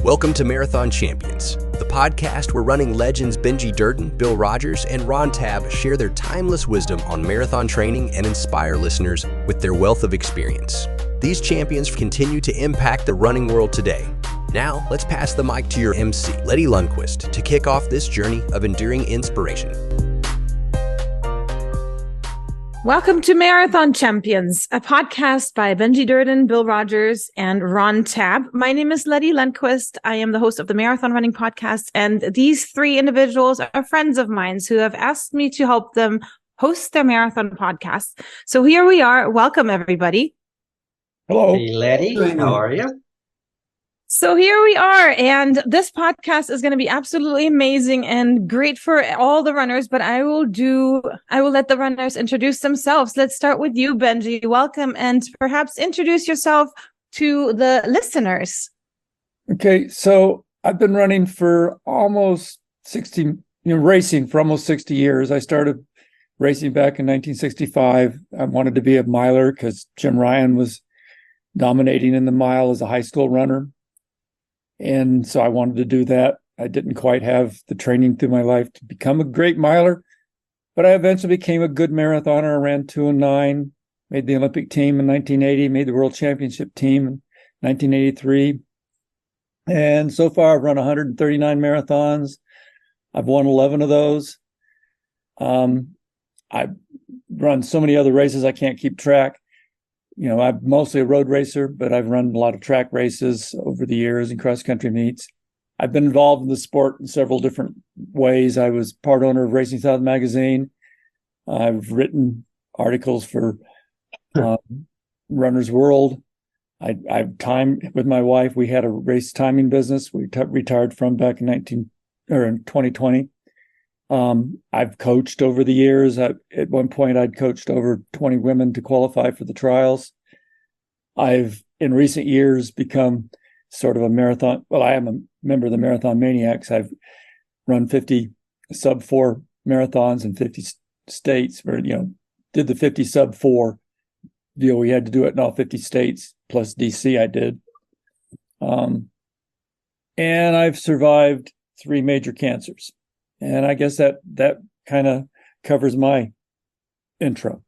Welcome to Marathon Champions, the podcast where running legends Benji Durden, Bill Rodgers, and Ron Tabb share their timeless wisdom on marathon training and inspire listeners with their wealth of experience. These champions continue to impact the running world today. Now, let's pass the mic to your MC, Letty Lundquist, to kick off this journey of enduring inspiration. Welcome to Marathon Champions, a podcast by Benji Durden, Bill Rodgers, and Ron Tabb. My name is Letty Lundquist. I am the host of the Marathon Running Podcast, and these three individuals are friends of mine who have asked me to help them host their marathon podcast. So here we are. Welcome, everybody. Hello. Hey, Letty. How are you? So here we are, and this podcast is going to be absolutely amazing and great for all the runners, but I will let the runners introduce themselves. Let's start with you, Benji. Welcome, and perhaps introduce yourself to the listeners. Okay, so I've been running for almost 60, racing for almost 60 years. I started racing back in 1965. I wanted to be a miler because Jim Ryan was dominating in the mile as a high school runner. And so I wanted to do that. I didn't quite have the training through my life to become a great miler, but I eventually became a good marathoner. I ran 2:09, made the Olympic team in 1980, made the World Championship team in 1983. And so far I've run 139 marathons. I've won 11 of those. I've run so many other races I can't keep track. I'm mostly a road racer, but I've run a lot of track races over the years and cross-country meets. I've been involved in the sport in several different ways. I was part owner of Racing South magazine. I've written articles for Runner's World. I've timed with my wife. We had a race timing business we retired from back in 2020. I've coached over the years. At one point, I'd coached over 20 women to qualify for the trials. I've, in recent years, become sort of a marathon. Well, I am a member of the Marathon Maniacs. I've run 50 sub-4 marathons in 50 states, or, did the 50 sub-4 deal. We had to do it in all 50 states, plus DC I did. And I've survived 3 major cancers. And I guess that kind of covers my intro.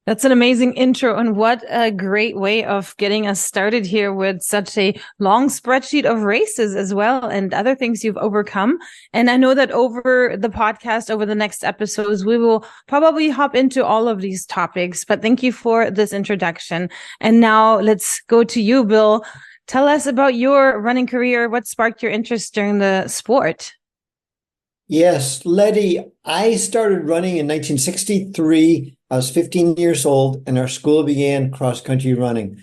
That's an amazing intro, and what a great way of getting us started here with such a long spreadsheet of races as well and other things you've overcome. And I know that over the podcast, over the next episodes, we will probably hop into all of these topics, but thank you for this introduction. And now let's go to you, Bill. Tell us about your running career. What sparked your interest during the sport? Yes, Letty, I started running in 1963. I was 15 years old, and our school began cross-country running.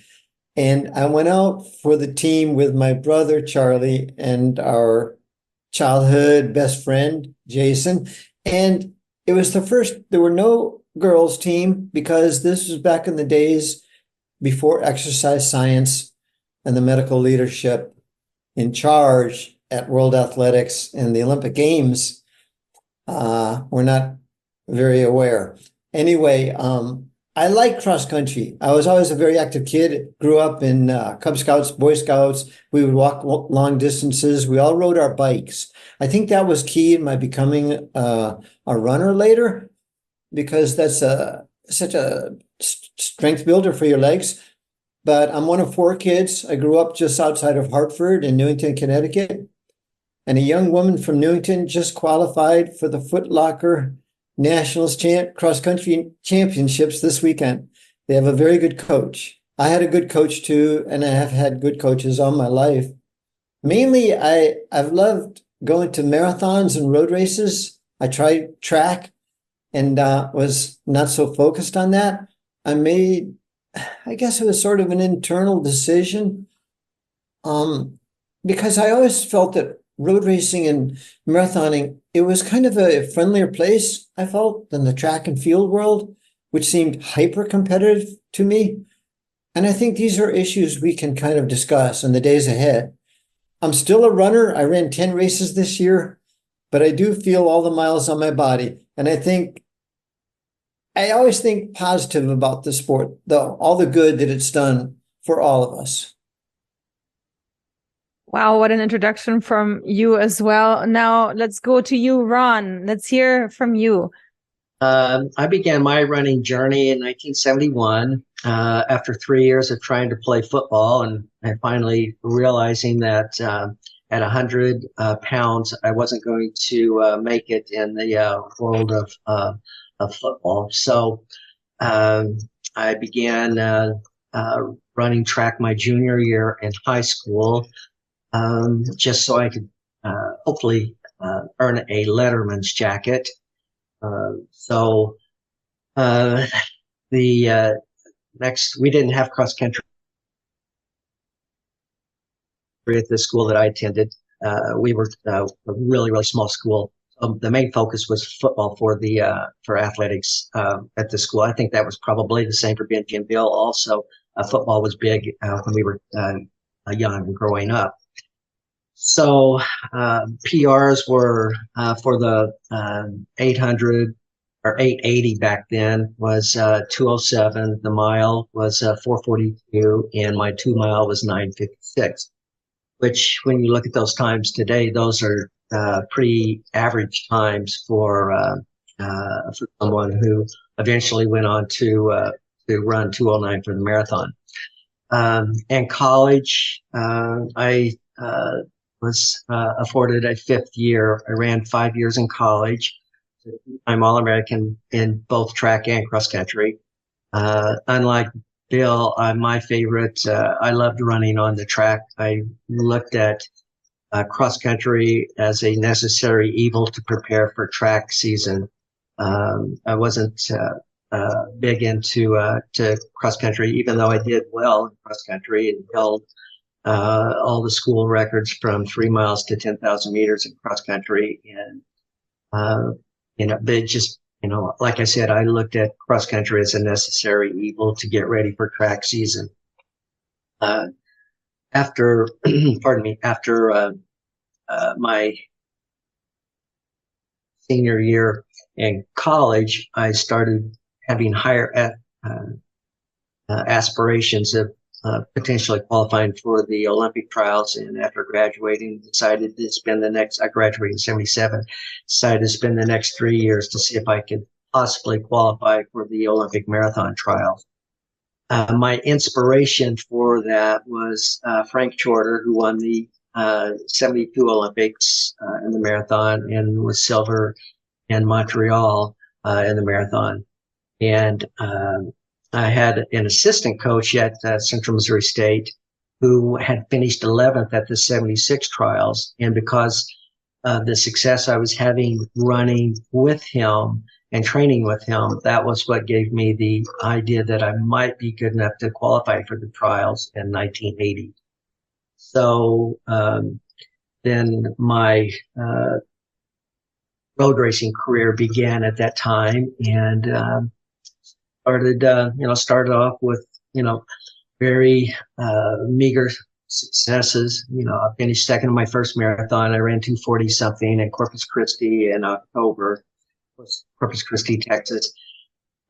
And I went out for the team with my brother, Charlie, and our childhood best friend, Jason. And it was there were no girls' team because this was back in the days before exercise science and the medical leadership in charge at World Athletics and the Olympic Games were not very aware. Anyway, I like cross country. I was always a very active kid. Grew up in Cub Scouts, Boy Scouts. We would walk long distances. We all rode our bikes. I think that was key in my becoming a runner later, because that's such a strength builder for your legs. But I'm one of 4 kids. I grew up just outside of Hartford in Newington, Connecticut. And a young woman from Newington just qualified for the Foot Locker Nationals cross-country championships this weekend. They have a very good coach. I had a good coach too, and I have had good coaches all my life. Mainly, I've loved going to marathons and road races. I tried track and was not so focused on that. I guess it was sort of an internal decision, because I always felt that road racing and marathoning, it was kind of a friendlier place, I felt, than the track and field world, which seemed hyper competitive to me. And I think these are issues we can kind of discuss in the days ahead. I'm still a runner. I ran 10 races this year, but I do feel all the miles on my body. And I always think positive about the sport, though, all the good that it's done for all of us. Wow, what an introduction from you as well. Now let's go to you, Ron. Let's hear from you. I began my running journey in 1971 after 3 years of trying to play football, and finally realizing that at 100 pounds, I wasn't going to make it in the world of football. So I began running track my junior year in high school, just so I could hopefully earn a letterman's jacket. So the next, we didn't have cross country at the school that I attended. We were a really, really small school. The main focus was football for athletics at the school. I think that was probably the same for Benji and Bill. Also, football was big when we were young and growing up. So PRs were for the 800 or 880 back then was 207. The mile was 442, and my 2 mile was 956. Which, when you look at those times today, those are pretty average times for someone who eventually went on to run 209 for the marathon. In college, I was afforded a 5th year. I ran 5 years in college. I'm All-American in both track and cross country. Unlike Bill, my favorite, I loved running on the track. I looked at cross country as a necessary evil to prepare for track season. I wasn't big into to cross country, even though I did well in cross country and held all the school records from 3 miles to 10,000 meters in cross country. And, but it just, like I said, I looked at cross country as a necessary evil to get ready for track season. After my senior year in college, I started having higher aspirations of potentially qualifying for the Olympic trials. And after graduating, decided to spend I graduated in 77, decided to spend the next 3 years to see if I could possibly qualify for the Olympic marathon trials. My inspiration for that was Frank Shorter, who won the 72 Olympics in the marathon and was silver in Montreal in the marathon. And I had an assistant coach at Central Missouri State who had finished 11th at the 76 trials. And because of the success I was having running with him and training with him, that was what gave me the idea that I might be good enough to qualify for the trials in 1980. So then my road racing career began at that time, and started off with, very meager successes. I finished second in my first marathon. I ran 240 something in Corpus Christi in October, Corpus Christi, Texas.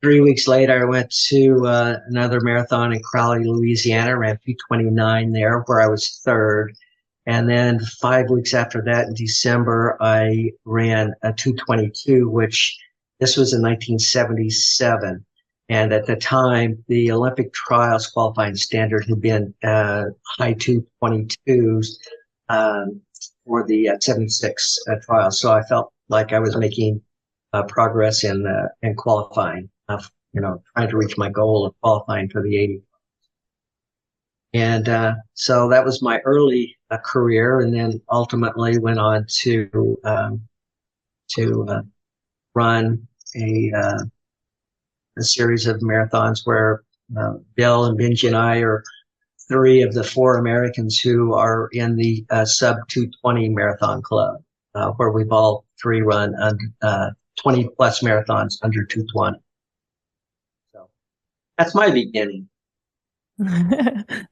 3 weeks later, I went to another marathon in Crowley, Louisiana, ran 229 there, where I was third. And then 5 weeks after that, in December, I ran a 222, which this was in 1977. And at the time, the Olympic trials qualifying standard had been high 222s for the 76 trials. So I felt like I was making progress in qualifying, trying to reach my goal of qualifying for the 80. And so that was my early career, and then ultimately went on to run a series of marathons where Bill and Benji and I are 3 of the 4 Americans who are in the sub 220 marathon club, where we've all 3 run 20 plus marathons under 220. So that's my beginning.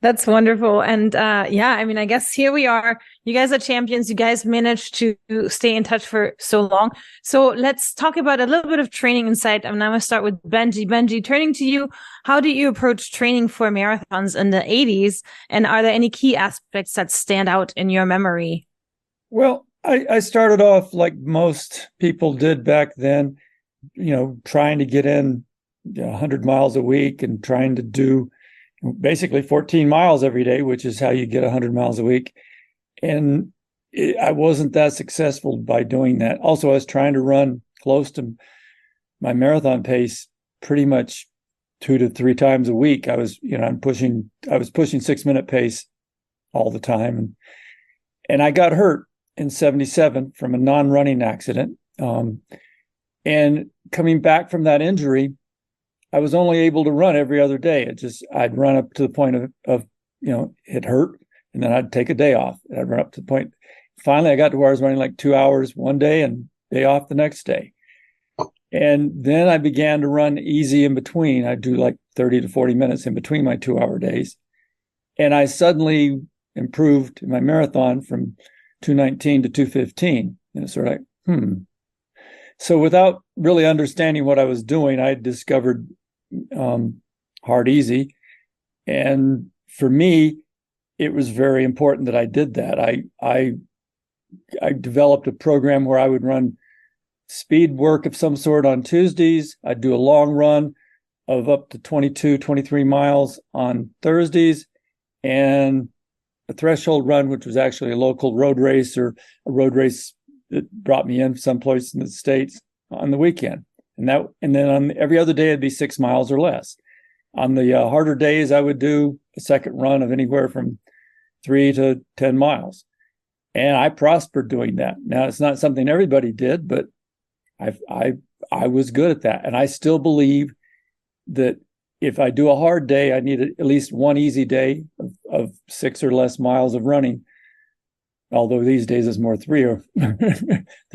That's wonderful. And yeah, I mean, I guess here we are. You guys are champions. You guys managed to stay in touch for so long. So let's talk about a little bit of training insight. I'm going to start with Benji. Benji, turning to you, how do you approach training for marathons in the 80s? And are there any key aspects that stand out in your memory? Well, I started off like most people did back then, trying to get in 100 miles a week and trying to do basically 14 miles every day, which is how you get 100 miles a week. And I wasn't that successful by doing that. Also, I was trying to run close to my marathon pace pretty much 2 to 3 times a week. I was pushing 6-minute pace all the time. And I got hurt in 77 from a non-running accident. And coming back from that injury, I was only able to run every other day. I'd run up to the point of it hurt, and then I'd take a day off. I'd run up to the point. Finally, I got to where I was running like 2 hours one day and day off the next day. And then I began to run easy in between. I'd do like 30 to 40 minutes in between my 2-hour days. And I suddenly improved in my marathon from 2:19 to 2:15. And it's sort of like, So without really understanding what I was doing, I discovered hard easy. And for me, it was very important that I did that. I developed a program where I would run speed work of some sort on Tuesdays. I'd do a long run of up to 22, 23 miles on Thursdays, and a threshold run, which was actually a local road race or a road race that brought me in someplace in the States on the weekend. And then on every other day, it'd be 6 miles or less. On the harder days, I would do a second run of anywhere from 3 to 10 miles. And I prospered doing that. Now, it's not something everybody did, but I was good at that. And I still believe that if I do a hard day, I need at least one easy day of 6 or less miles of running. Although these days it's more 3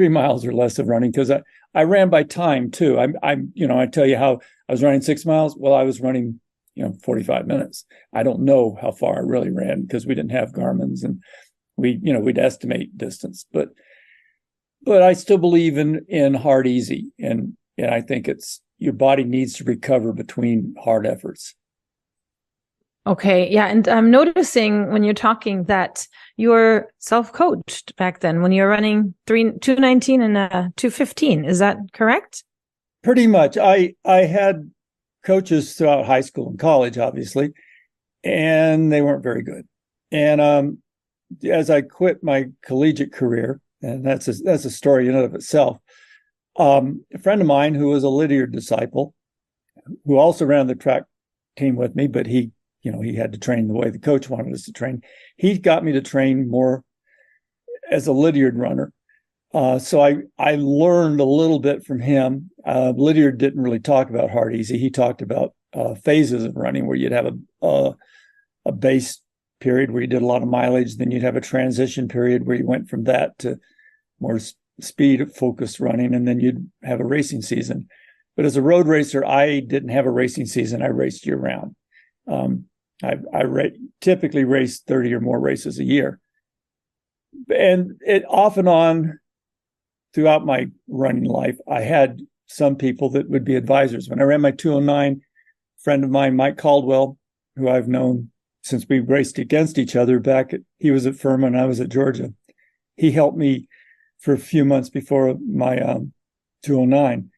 miles or less of running, because I ran by time too. I tell you how I was running 6 miles. Well, I was running 45 minutes. I don't know how far I really ran because we didn't have Garmin's, and we'd estimate distance. But I still believe in hard easy, and I think it's your body needs to recover between hard efforts. Okay. Yeah. And I'm noticing when you're talking that you were self-coached back then when you were running 2:19 and 2:15. Is that correct? Pretty much. I had coaches throughout high school and college, obviously, and they weren't very good. And as I quit my collegiate career, and that's a story in and of itself, a friend of mine who was a Lydiard disciple, who also ran the track team with me, but he had to train the way the coach wanted us to train. He got me to train more as a Lydiard runner. So I learned a little bit from him. Lydiard didn't really talk about hard easy. He talked about phases of running where you'd have a base period where you did a lot of mileage. Then you'd have a transition period where you went from that to more speed focused running. And then you'd have a racing season. But as a road racer, I didn't have a racing season. I raced year round. I typically race 30 or more races a year. And it off and on throughout my running life, I had some people that would be advisors. When I ran my 209, a friend of mine, Mike Caldwell, who I've known since we raced against each other he was at Furman, I was at Georgia. He helped me for a few months before my 209.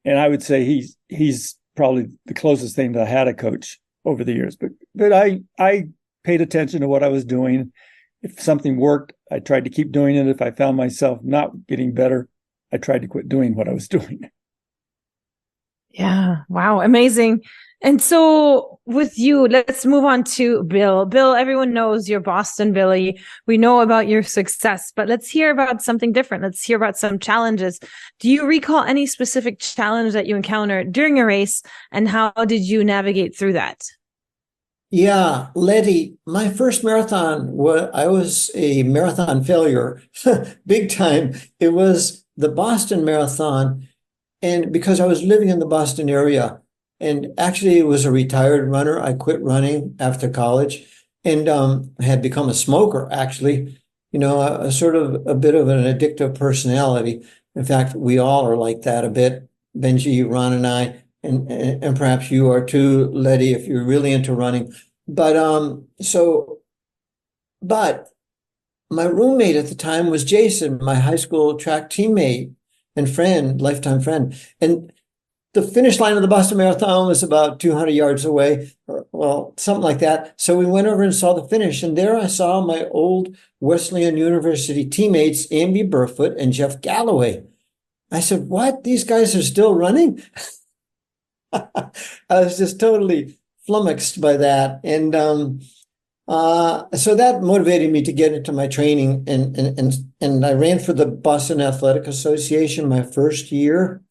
And I would say he's probably the closest thing that I had a coach over the years. But I paid attention to what I was doing. If something worked, I tried to keep doing it. If I found myself not getting better, I tried to quit doing what I was doing. Yeah. Wow. Amazing. And so with you, let's move on to Bill. Bill, everyone knows you're Boston Billy. We know about your success, but let's hear about something different. Let's hear about some challenges. Do you recall any specific challenge that you encountered during a race, and how did you navigate through that? Yeah, Letty, my first marathon, I was a marathon failure, big time. It was the Boston Marathon. And because I was living in the Boston area, And actually, it was a retired runner. I quit running after college and had become a smoker, actually. A sort of a bit of an addictive personality. In fact, we all are like that a bit. Benji, Ron, and I, and perhaps you are too, Letty, if you're really into running. But but my roommate at the time was Jason, my high school track teammate and friend, lifetime friend. And the finish line of the Boston Marathon was about 200 yards away, or, well, something like that. So we went over and saw the finish. And there I saw my old Wesleyan University teammates, Amby Burfoot and Jeff Galloway. I said, what? These guys are still running? I was just totally flummoxed by that. And so that motivated me to get into my training. And I ran for the Boston Athletic Association my first year.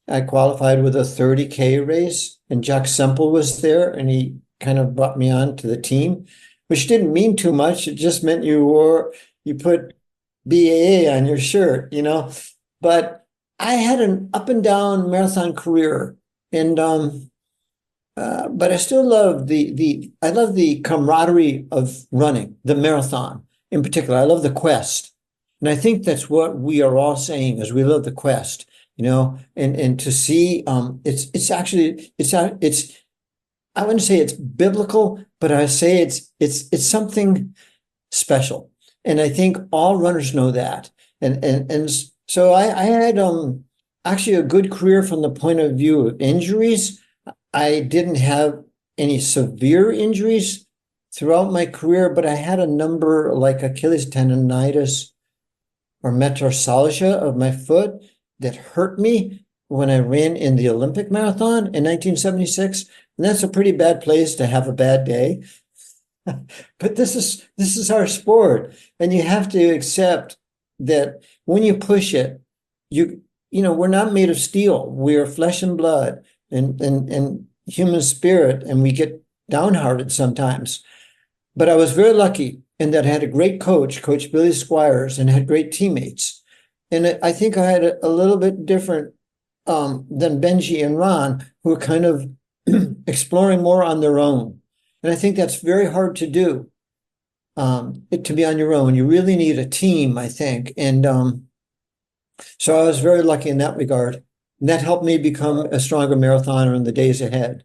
I qualified with a 30K race, and Jack Semple was there, and he kind of brought me on to the team, which didn't mean too much. It just meant you put BAA on your shirt, But I had an up and down marathon career, and but I still love I love the camaraderie of running, the marathon in particular. I love the quest, and I think that's what we are all saying is we love the quest. And to see, it's I wouldn't say it's biblical, but I say it's something special. And I think all runners know that. And so I had actually a good career from the point of view of injuries. I didn't have any severe injuries throughout my career, but I had a number like Achilles tendonitis or metatarsalgia of my foot that hurt me when I ran in the Olympic marathon in 1976. And that's a pretty bad place to have a bad day. But this is our sport. And you have to accept that when you push it, we're not made of steel. We are flesh and blood and human spirit, and we get downhearted sometimes. But I was very lucky in that I had a great coach, Coach Billy Squires, and had great teammates. And I think I had a little bit different than Benji and Ron, who were kind of exploring more on their own. And I think that's very hard to do, to be on your own. You really need a team, I think. And so I was very lucky in that regard. And that helped me become a stronger marathoner in the days ahead.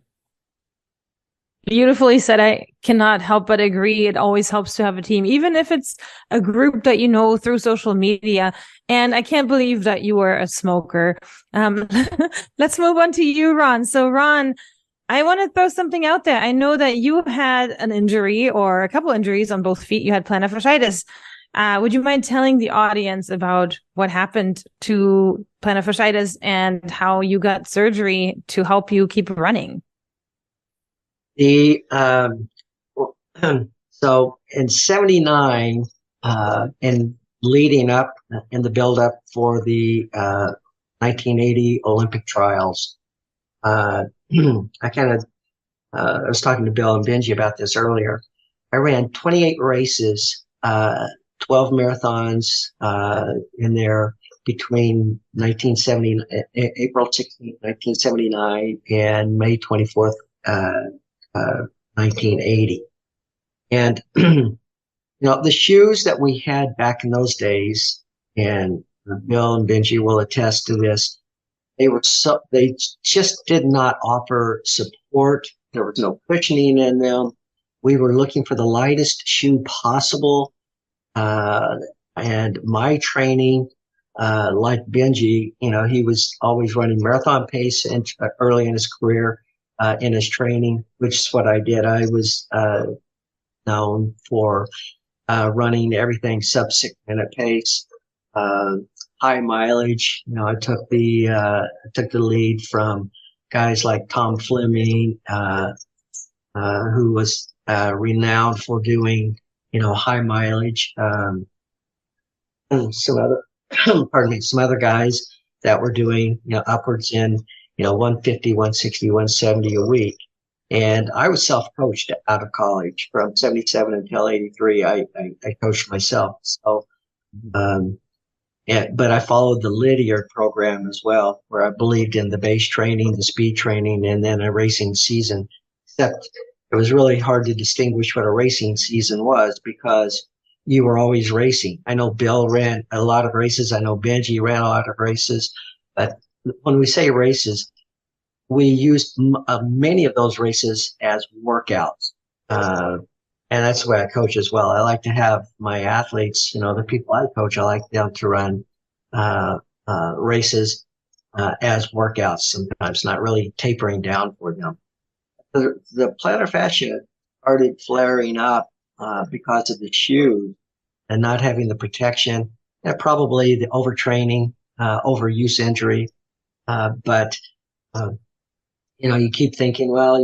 Beautifully said. I cannot help but agree. It always helps to have a team, even if it's a group that you know through social media. And I can't believe that you were a smoker. Let's move on to you, Ron. So, Ron, I want to throw something out there. I know that you had an injury or a couple injuries on both feet. You had plantar fasciitis. Would you mind telling the audience about what happened to plantar fasciitis and how you got surgery to help you keep running? So in 79, and leading up in the build up for the 1980 Olympic trials, I was talking to Bill and Benji about this earlier. I ran 28 races, 12 marathons in there between April 16, 1979 and May 24th, 1980. And, the shoes that we had back in those days, and Bill and Benji will attest to this, they just did not offer support. There was no cushioning in them. We were looking for the lightest shoe possible. And my training, like Benji, he was always running marathon pace and early in his career, in his training, which is what I did. I was known for running everything sub 6-minute pace, high mileage. I took the lead from guys like Tom Fleming, who was renowned for doing high mileage. And some other guys that were doing upwards in 150, 160, 170 a week. And I was self-coached out of college from 77 until 83. I coached myself. So, But I followed the Lydiard program as well, where I believed in the base training, the speed training, and then a racing season. Except it was really hard to distinguish what a racing season was because you were always racing. I know Bill ran a lot of races. I know Benji ran a lot of races. But when we say races, we used many of those races as workouts. And that's the way I coach as well. I like to have my athletes, the people I coach, I like them to run races as workouts sometimes, not really tapering down for them. The plantar fascia started flaring up because of the shoes and not having the protection, and probably the overtraining, overuse injury. But you keep thinking, well,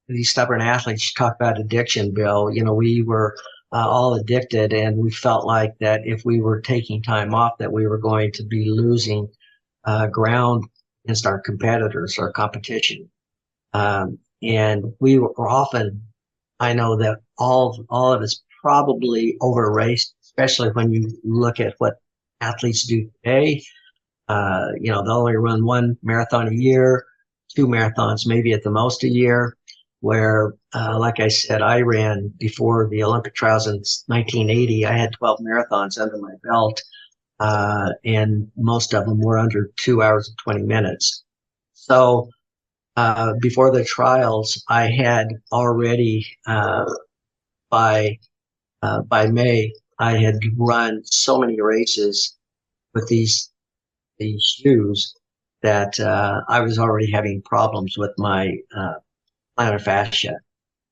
these stubborn athletes talk about addiction, Bill. We were all addicted, and we felt like that if we were taking time off, that we were going to be losing ground against our competitors, our competition. And we were often, I know that all of us probably over raced, especially when you look at what athletes do today. They'll only run one marathon a year, 2 marathons, maybe at the most a year, where, like I said, I ran before the Olympic trials in 1980. I had 12 marathons under my belt, and most of them were under 2 hours and 20 minutes. So before the trials, I had already, by May, I had run so many races with these shoes that I was already having problems with my plantar fascia,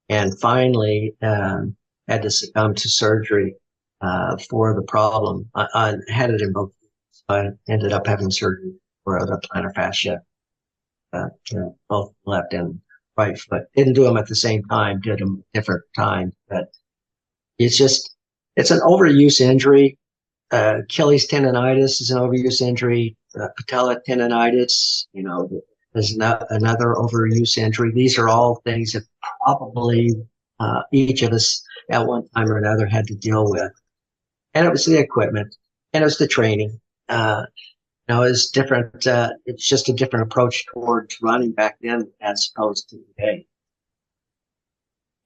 and finally had to succumb to surgery for the problem. I had it in both, so I ended up having surgery for the plantar fascia, both left and right foot. Didn't do them at the same time, did them different times, but it's an overuse injury. Achilles tendonitis is an overuse injury. Patella tendonitis, is another overuse injury. These are all things that probably each of us at one time or another had to deal with. And it was the equipment, and it was the training. It's different. It's just a different approach towards running back then as opposed to today.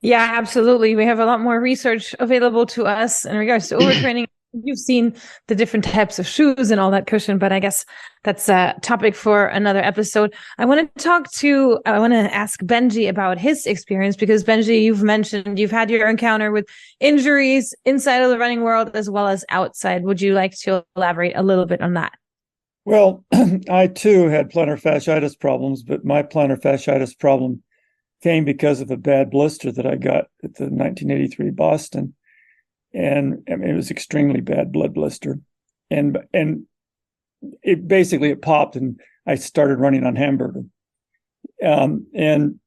Yeah, absolutely. We have a lot more research available to us in regards to overtraining. You've seen the different types of shoes and all that cushion, but I guess that's a topic for another episode. I want to ask Benji about his experience, because Benji, you've mentioned you've had your encounter with injuries inside of the running world as well as outside. Would you like to elaborate a little bit on that? Well, I too had plantar fasciitis problems, but my plantar fasciitis problem came because of a bad blister that I got at the 1983 Boston. And I mean, it was extremely bad blood blister. And it popped, and I started running on hamburger. And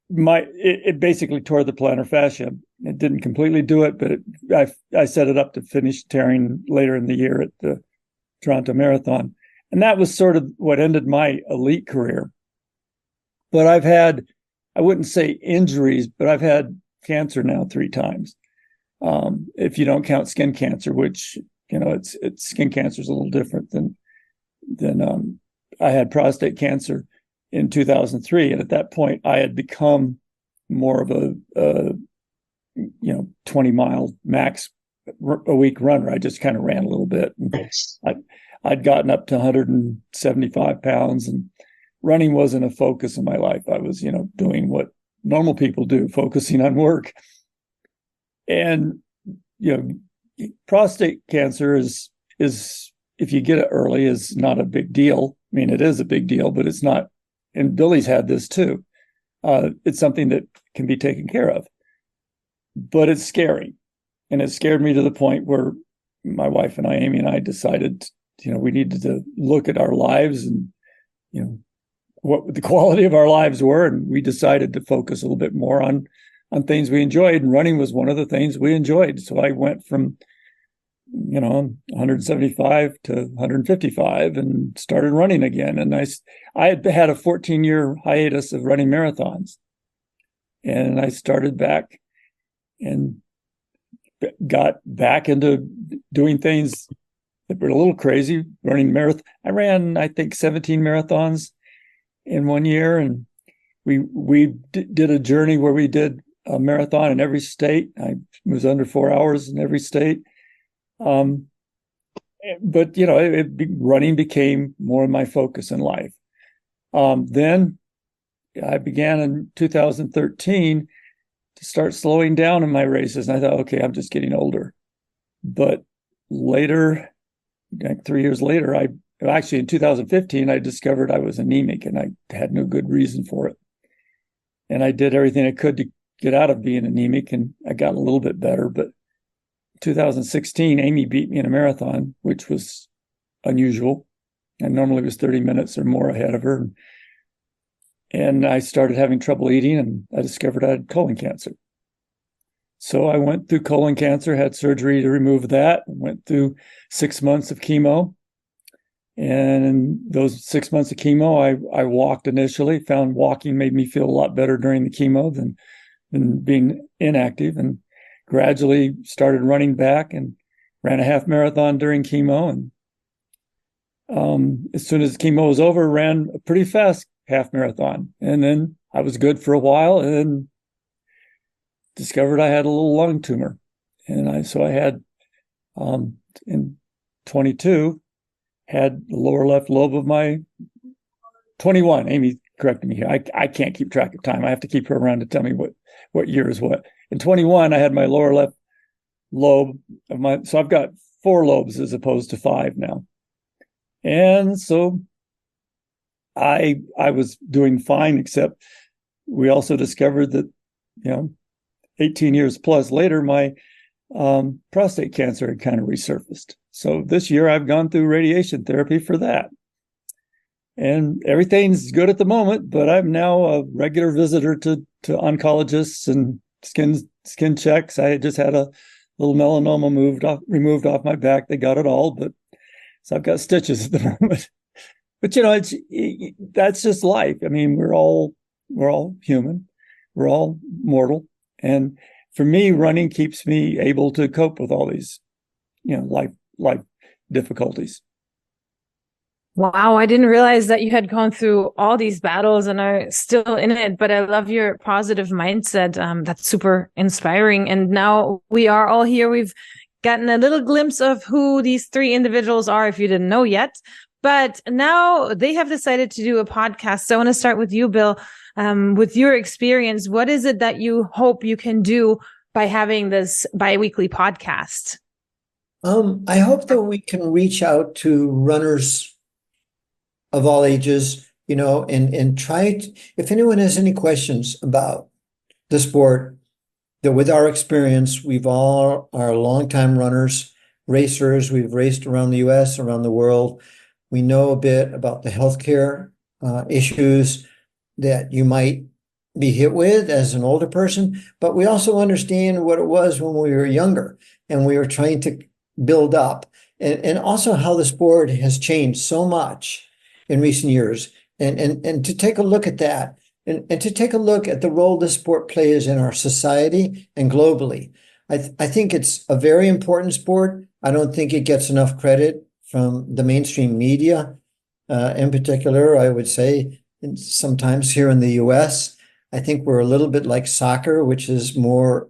it basically tore the plantar fascia. It didn't completely do it, but I set it up to finish tearing later in the year at the Toronto Marathon. And that was sort of what ended my elite career. But I've had, I wouldn't say injuries, but I've had cancer now 3 times. If you don't count skin cancer, which, it's skin cancer is a little different than I had prostate cancer in 2003. And at that point I had become more of a 20-mile max a week runner. I just kind of ran a little bit. I'd gotten up to 175 pounds, and running wasn't a focus in my life. I was, doing what normal people do, focusing on work. And, prostate cancer is if you get it early, is not a big deal. I mean, it is a big deal, but it's not. And Billy's had this too. It's something that can be taken care of, but it's scary. And it scared me to the point where my wife and Amy and I decided, we needed to look at our lives and, what the quality of our lives were. And we decided to focus a little bit more on things we enjoyed. And running was one of the things we enjoyed. So I went from, 175 to 155 and started running again. And I had had a 14-year hiatus of running marathons. And I started back and got back into doing things were a little crazy running marathon. I ran, I think, 17 marathons in 1 year, and we did a journey where we did a marathon in every state. I was under 4 hours in every state. But running became more of my focus in life. Then I began in 2013 to start slowing down in my races, and I thought, okay, I'm just getting older. But later, like 3 years later, in 2015, I discovered I was anemic, and I had no good reason for it. And I did everything I could to get out of being anemic, and I got a little bit better. But 2016, Amy beat me in a marathon, which was unusual. I normally was 30 minutes or more ahead of her. And I started having trouble eating, and I discovered I had colon cancer. So I went through colon cancer, had surgery to remove that, went through 6 months of chemo. And in those 6 months of chemo, I walked initially, found walking made me feel a lot better during the chemo than being inactive, and gradually started running back and ran a half marathon during chemo. And as soon as chemo was over, ran a pretty fast half marathon. And then I was good for a while, and then discovered I had a little lung tumor. And I had, in 22, had the lower left lobe of my 21. Amy corrected me here. I can't keep track of time. I have to keep her around to tell me what year is what. In 21, I had my lower left lobe of so I've got 4 lobes as opposed to 5 now. And so I was doing fine, except we also discovered that, 18 years plus later, my prostate cancer had kind of resurfaced. So this year I've gone through radiation therapy for that. And everything's good at the moment, but I'm now a regular visitor to oncologists and skin checks. I just had a little melanoma removed off my back. They got it all, but so I've got stitches at the moment. But that's just life. I mean, we're all human. We're all mortal. And for me, running keeps me able to cope with all these, life difficulties. Wow, I didn't realize that you had gone through all these battles and are still in it, but I love your positive mindset. That's super inspiring. And now we are all here. We've gotten a little glimpse of who these 3 individuals are, if you didn't know yet. But now they have decided to do a podcast. So I want to start with you, Bill. With your experience, what is it that you hope you can do by having this biweekly podcast? I hope that we can reach out to runners of all ages, and try to, if anyone has any questions about the sport, that with our experience, we've all are longtime runners, racers. We've raced around the U.S., around the world. We know a bit about the healthcare issues that you might be hit with as an older person, but we also understand what it was when we were younger and we were trying to build up, and also how the sport has changed so much in recent years, and to take a look at that, and to take a look at the role the sport plays in our society and globally. I think it's a very important sport. I don't think it gets enough credit from the mainstream media, in particular, I would say, sometimes here in the U.S. I think we're a little bit like soccer, which is more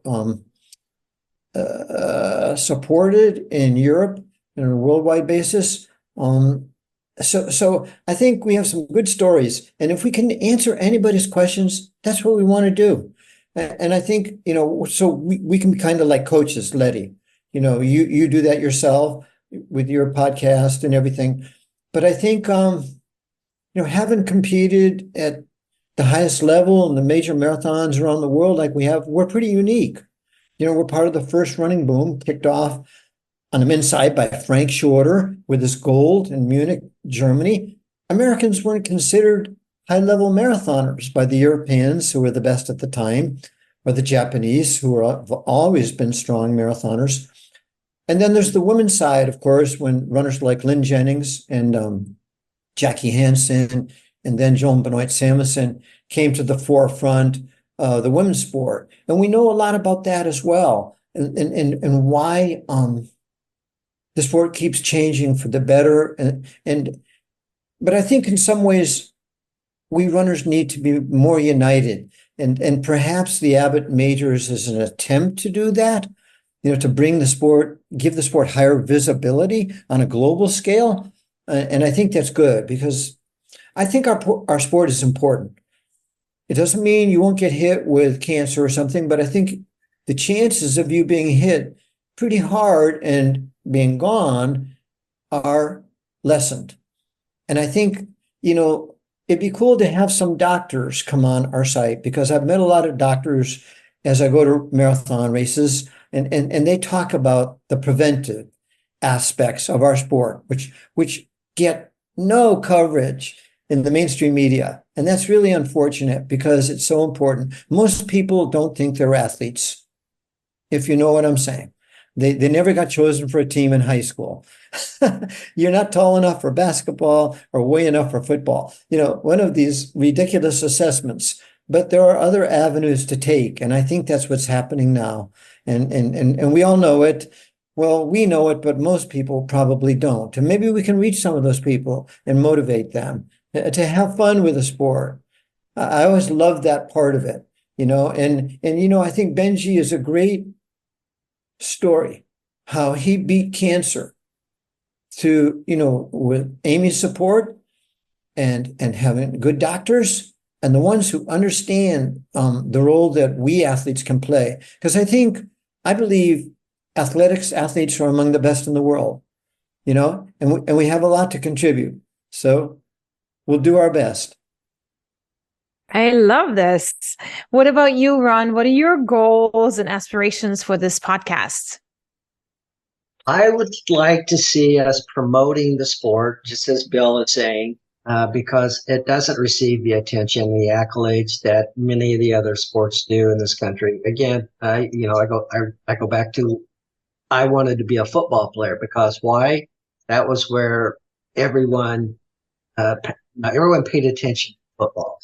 supported in Europe on a worldwide basis. So I think we have some good stories, and if we can answer anybody's questions, that's what we want to do. And I think, so we can be kind of like coaches, Letty. You do that yourself with your podcast and everything. But I think, having competed at the highest level in the major marathons around the world like we have, we're pretty unique. We're part of the first running boom, kicked off on the men's side by Frank Shorter with his gold in Munich, Germany. Americans weren't considered high-level marathoners by the Europeans, who were the best at the time, or the Japanese, who have always been strong marathoners. And then there's the women's side, of course, when runners like Lynn Jennings and Jackie Hansen and then Joan Benoit Samuelson came to the forefront of the women's sport. And we know a lot about that as well, and why the the sport keeps changing for the better. But I think in some ways, we runners need to be more united. And perhaps the Abbott Majors is an attempt to do that, to bring the sport, give the sport higher visibility on a global scale. And I think that's good, because I think our sport is important. It doesn't mean you won't get hit with cancer or something, but I think the chances of you being hit pretty hard and being gone are lessened. And I think, it'd be cool to have some doctors come on our site, because I've met a lot of doctors as I go to marathon races, and they talk about the preventive aspects of our sport, which get no coverage in the mainstream media. And that's really unfortunate, because it's so important. Most people don't think they're athletes, if you know what I'm saying. They never got chosen for a team in high school. You're not tall enough for basketball or weigh enough for football. One of these ridiculous assessments. But there are other avenues to take, and I think that's what's happening now. And we all know it. Well, we know it, but most people probably don't. And maybe we can reach some of those people and motivate them to have fun with the sport. I always loved that part of it, and I think Benji is a great story, how he beat cancer through, with Amy's support and having good doctors and the ones who understand the role that we athletes can play. Because I believe athletes are among the best in the world, and we have a lot to contribute. So we'll do our best. I love this. What about you, Ron? What are your goals and aspirations for this podcast? I would like to see us promoting the sport, just as Bill is saying, because it doesn't receive the attention, the accolades that many of the other sports do in this country. Again, I go back to, I wanted to be a football player, because why? That was where everyone paid attention to football,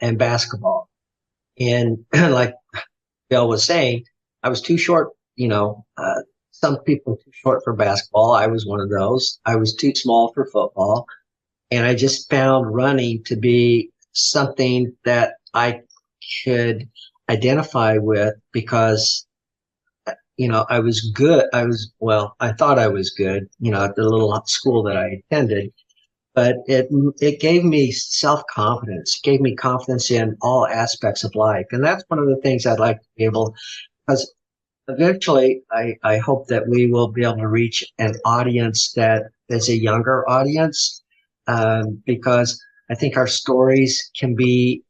and basketball. And like Bill was saying, I was too short, some people were too short for basketball. I was one of those. I was too small for football. And I just found running to be something that I could identify with, because, I was good. I thought I was good, at the little school that I attended. But it gave me self-confidence, gave me confidence in all aspects of life. And that's one of the things I'd like to be able, because eventually I hope that we will be able to reach an audience that is a younger audience, because I think our stories can be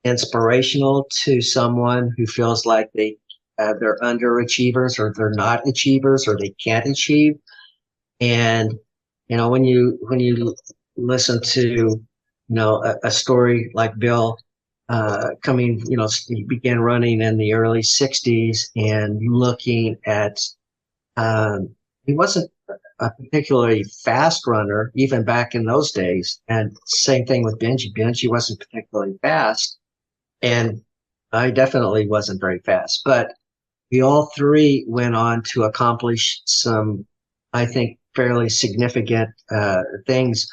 inspirational to someone who feels like they're underachievers, or they're not achievers, or they can't achieve. And, when you listen to, a story like Bill, coming, he began running in the early 60s, and looking at, he wasn't a particularly fast runner, even back in those days. And same thing with Benji. Benji wasn't particularly fast, and I definitely wasn't very fast. But we all three went on to accomplish some, I think, fairly significant things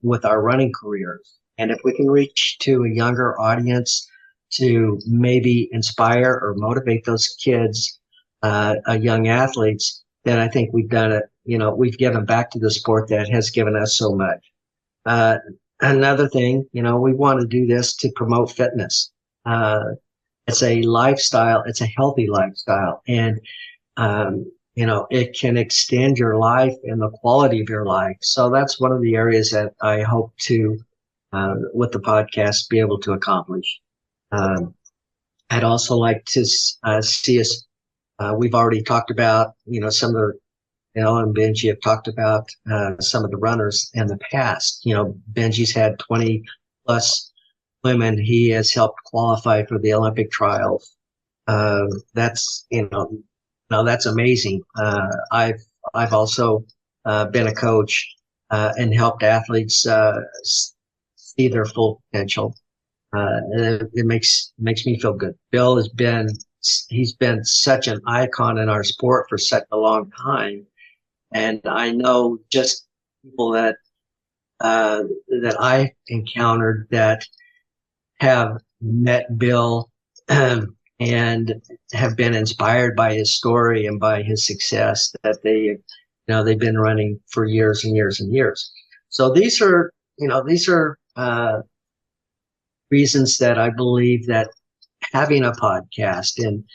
with our running careers. And if we can reach to a younger audience to maybe inspire or motivate those kids, young athletes, then I think we've done it. We've given back to the sport that has given us so much. Another thing, we want to do this to promote fitness. It's a lifestyle. It's a healthy lifestyle. And, it can extend your life and the quality of your life. So that's one of the areas that I hope to, with the podcast, be able to accomplish. I'd also like to see us, we've already talked about, some of the, and Benji have talked about some of the runners in the past. Benji's had 20 plus women he has helped qualify for the Olympic trials. That's, that's amazing. I've also been a coach and helped athletes see their full potential. It makes me feel good. Bill he's been such an icon in our sport for such a long time. And I know just people that I encountered that have met Bill and have been inspired by his story and by his success, that they've been running for years and years and years. So these are reasons that I believe that having a podcast and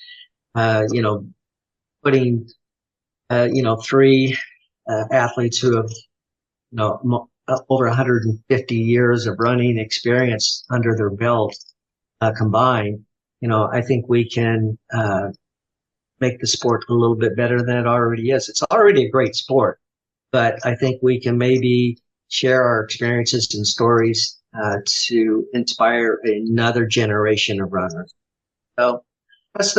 putting three athletes who have over 150 years of running experience under their belt combined, I think we can make the sport a little bit better than it already is. It's already a great sport, but I think we can maybe share our experiences and stories to inspire another generation of runners. So that's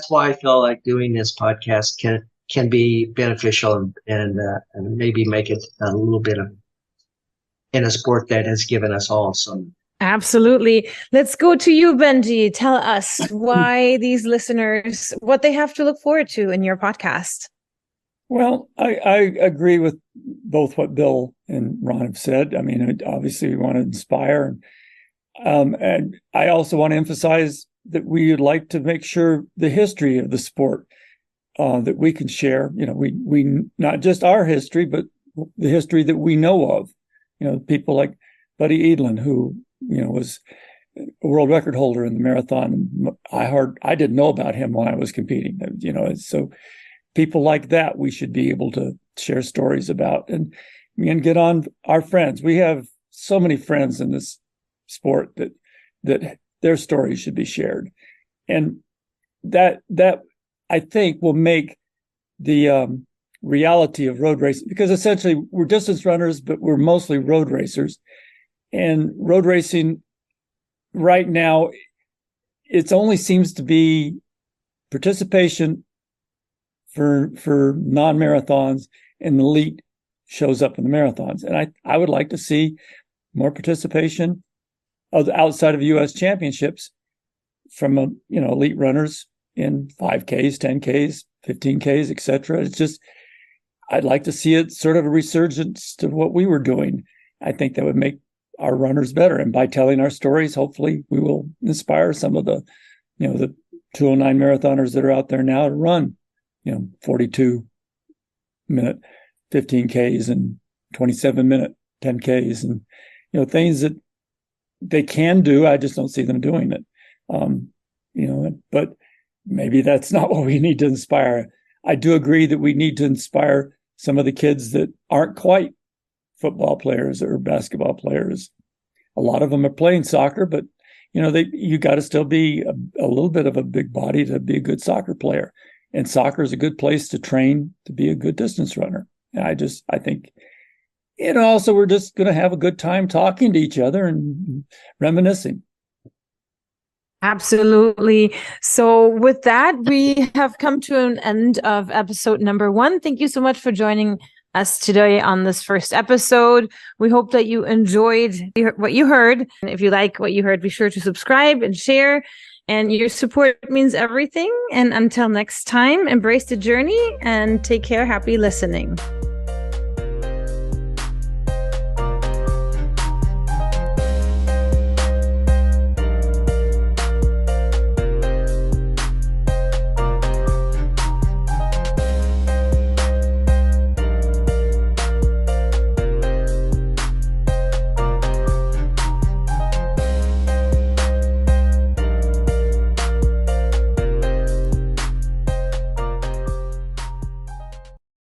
why I feel like doing this podcast can be beneficial and maybe make it a little bit of in a sport that has given us all some. Absolutely. Let's go to you, Benji. Tell us why these listeners, what they have to look forward to in your podcast. Well, I agree with both what Bill and Ron have said. I mean, obviously we want to inspire. And I also want to emphasize that we would like to make sure the history of the sport that we can share, we not just our history, but the history that we know of. People like Buddy Edlin, who, was a world record holder in the marathon. I didn't know about him when I was competing, so people like that we should be able to share stories about and get on our friends. We have so many friends in this sport that their stories should be shared. And that I think will make the reality of road racing, because essentially we're distance runners, but we're mostly road racers. And road racing right now, it only seems to be participation for non-marathons, and the elite shows up in the marathons. And I would like to see more participation outside of U.S. championships from elite runners in 5Ks, 10Ks, 15Ks, etc. It's just, I'd like to see it sort of a resurgence to what we were doing. I think that would make our runners better. And by telling our stories, hopefully we will inspire some of the 209 marathoners that are out there now to run, 42-minute 15Ks and 27-minute 10Ks and, things that they can do. I just don't see them doing it. But maybe that's not what we need to inspire. I do agree that we need to inspire some of the kids that aren't quite football players or basketball players. A lot of them are playing soccer, but you got to still be a little bit of a big body to be a good soccer player. And soccer is a good place to train to be a good distance runner. And I think, also we're just going to have a good time talking to each other and reminiscing. Absolutely. So with that, we have come to an end of episode number 1. Thank you so much for joining us today on this first episode. We hope that you enjoyed what you heard. And if you like what you heard, be sure to subscribe and share. And your support means everything. And until next time, embrace the journey and take care. Happy listening.